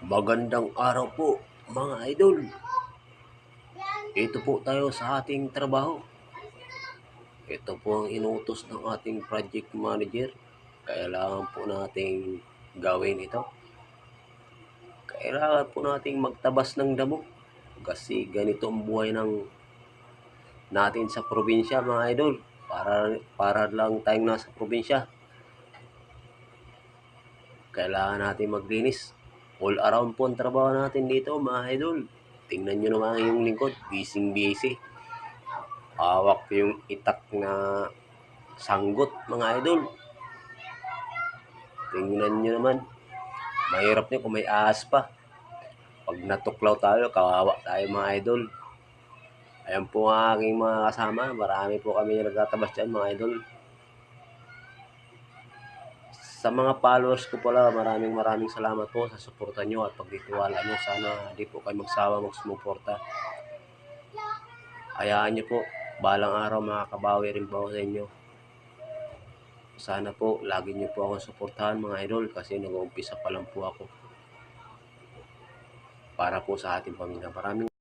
Magandang araw po mga idol. Ito po tayo sa ating trabaho. Ito po ang inutos ng ating project manager. Kailangan po nating gawin ito. Kailangan po nating magtabas ng damo. Kasi ganito ang buhay natin sa probinsya mga idol. Para lang tayong nasa probinsya. Kailangan natin maglinis. All around po ang trabaho natin dito mga idol. Tingnan nyo naman yung lingkod, busy. Hawak yung itak na sanggot mga idol. Tingnan nyo naman. Mahirap nyo kung may ahas pa. Pag natuklaw tayo, kawawa tayo mga idol. Ayan po ang aking mga kasama. Marami po kami nagtatabas dyan mga idol. Sa mga followers ko pala, maraming salamat po sa suporta nyo at pagtitiwala nyo. Sana di po kayo magsawa magsumuporta. Hayaan nyo po, balang araw makakabawi rin po ako sa inyo. Sana po, lagi nyo po ako suportahan mga idol kasi nag-uumpisa pa lang po ako para po sa ating pamilya. Maraming